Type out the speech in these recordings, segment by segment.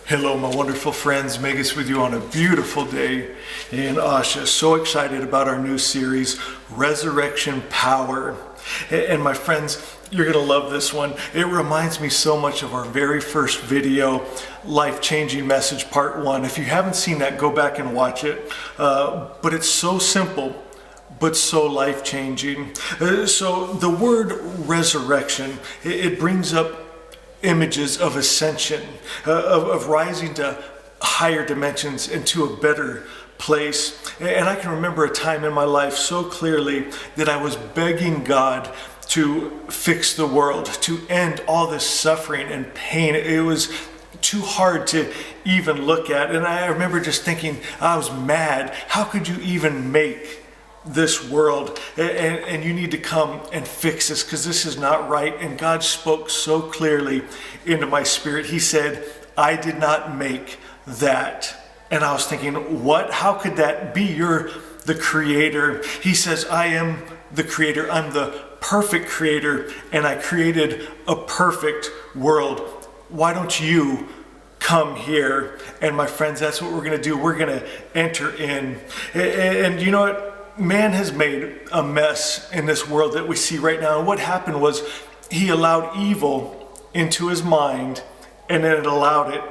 Hello, my wonderful friends. Megas with you on a beautiful day in Asha. So excited about our new series, Resurrection Power. And my friends, you're going to love this one. It reminds me so much of our very first video, Life-Changing Message Part 1. If you haven't seen that, go back and watch it. But it's so simple, but so life-changing. So the word resurrection, it brings up images of ascension, of rising to higher dimensions into a better place. And I can remember a time in my life so clearly that I was begging God to fix the world, to end all this suffering and pain. It was too hard to even look at. And I remember just thinking, I was mad. How could you even make this world? And you need to come and fix this because this is not right. And God spoke so clearly into my spirit. He said, I did not make that. And I was thinking, what? How could that be? You're the creator. He says, I am the creator. I'm the perfect creator, and I created a perfect world. Why don't you come here? And my friends, that's what we're going to do. We're going to enter in. And you know what? Man has made a mess in this world that we see right now. And what happened was he allowed evil into his mind, and then it allowed it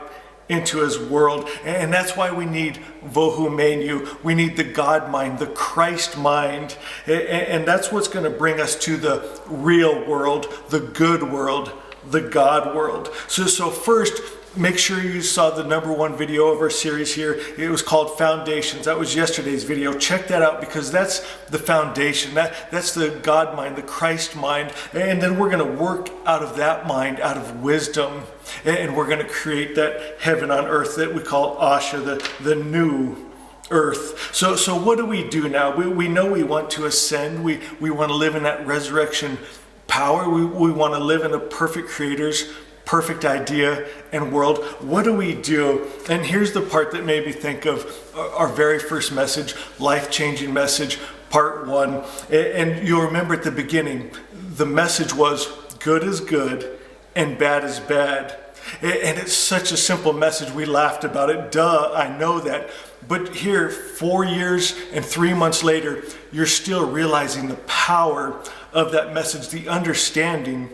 into his world. And that's why we need Vohu Menu. We need the God mind, the Christ mind. And that's what's going to bring us to the real world, the good world, the God world. So first, make sure you saw the #1 video of our series here. It was called Foundations. That was yesterday's video. Check that out because that's the foundation. That's the God mind, the Christ mind. And then we're going to work out of that mind, out of wisdom. And we're going to create that heaven on earth that we call Asha, the new earth. So what do we do now? We know we want to ascend. We want to live in that resurrection power. We want to live in a perfect creator's perfect idea and world. What do we do? And here's the part that made me think of our very first message, Life-Changing Message, Part 1. And you'll remember at the beginning, the message was good is good and bad is bad. And it's such a simple message. We laughed about it. Duh, I know that. But here, 4 years and 3 months later, you're still realizing the power of that message, the understanding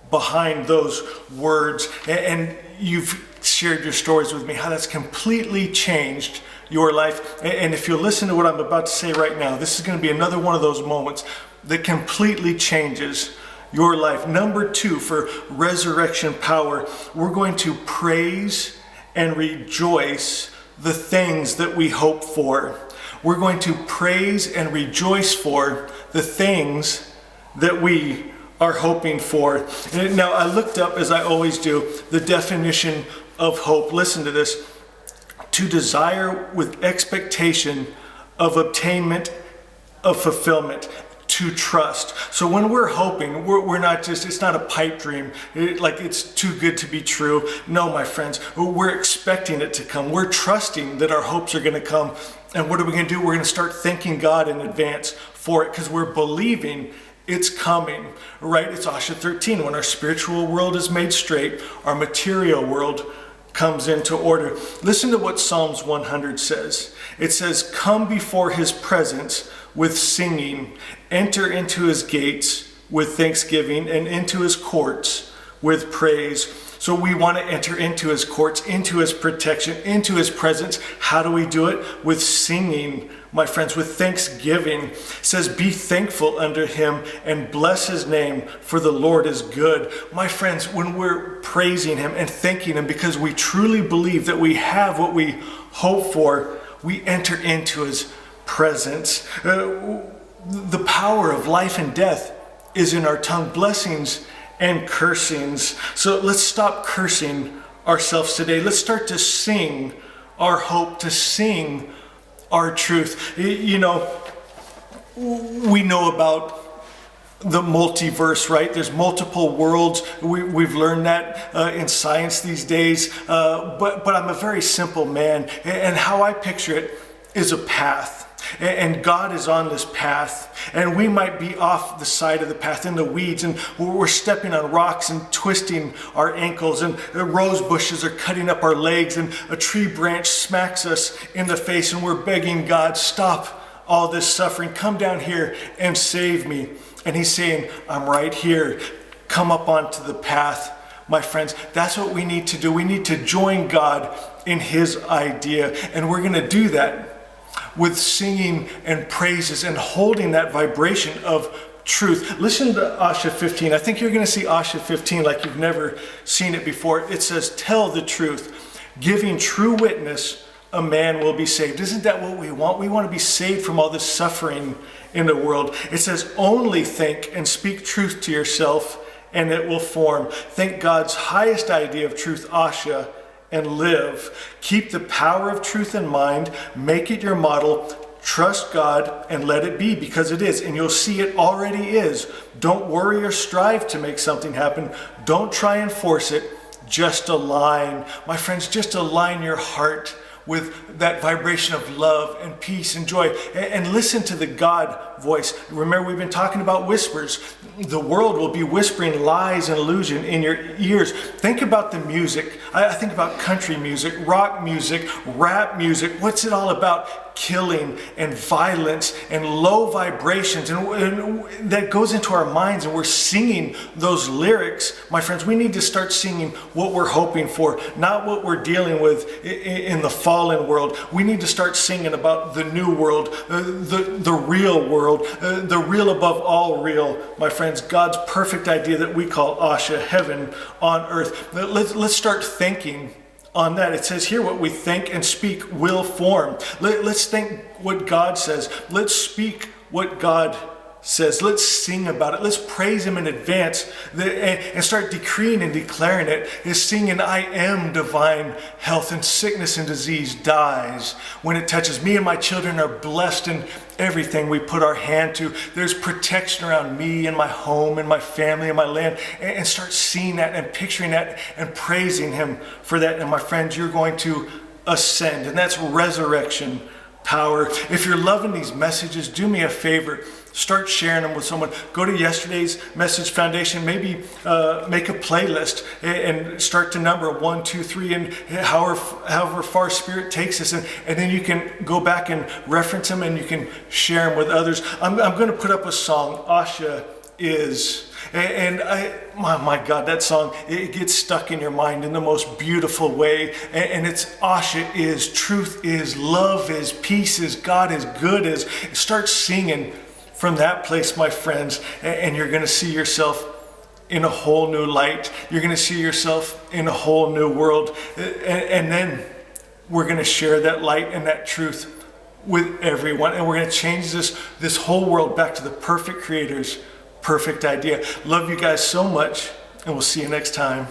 behind those words. And you've shared your stories with me, how that's completely changed your life. And if you listen to what I'm about to say right now, this is going to be another one of those moments that completely changes your life. #2 for resurrection power, we're going to praise and rejoice the things that we hope for. We're going to praise and rejoice for the things that we are hoping for. Now, I looked up, as I always do, the definition of hope. Listen to this. To desire with expectation of obtainment of fulfillment. To trust. So when we're hoping, we're not just, it's not a pipe dream, like it's too good to be true. No, my friends, we're expecting it to come. We're trusting that our hopes are going to come. And what are we going to do? We're going to start thanking God in advance for it because we're believing it's coming, right? It's Asha 13. When our spiritual world is made straight, our material world comes into order. Listen to what Psalms 100 says. It says, come before his presence with singing, enter into his gates with thanksgiving, and into his courts with praise. So we want to enter into his courts, into his protection, into his presence. How do we do it? With singing, my friends, with thanksgiving. It says, be thankful unto him and bless his name, for the Lord is good. My friends, when we're praising him and thanking him because we truly believe that we have what we hope for, we enter into his presence. The power of life and death is in our tongue. Blessings and cursings. So let's stop cursing ourselves today. Let's start to sing our hope, to sing our truth. You know, we know about the multiverse, right? There's multiple worlds. We've learned that in science these days. But I'm a very simple man, and how I picture it is a path. And God is on this path, and we might be off the side of the path in the weeds, and we're stepping on rocks and twisting our ankles, and rose bushes are cutting up our legs, and a tree branch smacks us in the face, and we're begging God, stop all this suffering, come down here and save me. And he's saying, I'm right here. Come up onto the path, my friends. That's what we need to do. We need to join God in his idea, and we're going to do that with singing and praises and holding that vibration of truth. Listen to Asha 15. I think you're going to see Asha 15 like you've never seen it before. It says, tell the truth, giving true witness, a man will be saved. Isn't that what we want? We want to be saved from all this suffering in the world. It says, only think and speak truth to yourself, and it will form. Think God's highest idea of truth, Asha, and live. Keep the power of truth in mind. Make it your model. Trust God and let it be, because it is, and you'll see it already is. Don't worry or strive to make something happen. Don't try and force it. Just align. My friends, just align your heart with that vibration of love and peace and joy, and listen to the God voice. Remember, we've been talking about whispers. The world will be whispering lies and illusion in your ears. Think about the music. I think about country music, rock music, rap music. What's it all about? Killing and violence and low vibrations, and that goes into our minds, and we're singing those lyrics. My friends, we need to start singing what we're hoping for, not what we're dealing with in the fallen world. We need to start singing about the new world, the real world, the real above all real, my friends, God's perfect idea that we call Asha, heaven on earth. Let's start thinking on that. It says here, what we think and speak will form. Let's think what God says. Let's speak what God says. Let's sing about it. Let's praise him in advance and start decreeing and declaring it. Is singing, I am divine health, and sickness and disease dies when it touches me, and my children are blessed in everything we put our hand to. There's protection around me and my home and my family and my land, and start seeing that and picturing that and praising him for that. And my friends, you're going to ascend, and that's resurrection power. If you're loving these messages, do me a favor. Start sharing them with someone. Go to yesterday's Message Foundation. Maybe make a playlist and start to number 1, 2, 3, and however far Spirit takes us. And then you can go back and reference them, and you can share them with others. I'm going to put up a song, Asha Is. And my God, that song, it gets stuck in your mind in the most beautiful way. And it's Asha is, truth is, love is, peace is, God is, good is. Start singing from that place, my friends, and you're going to see yourself in a whole new light. You're going to see yourself in a whole new world. And then we're going to share that light and that truth with everyone. And we're going to change this whole world back to the perfect Creator's perfect idea. Love you guys so much, and we'll see you next time.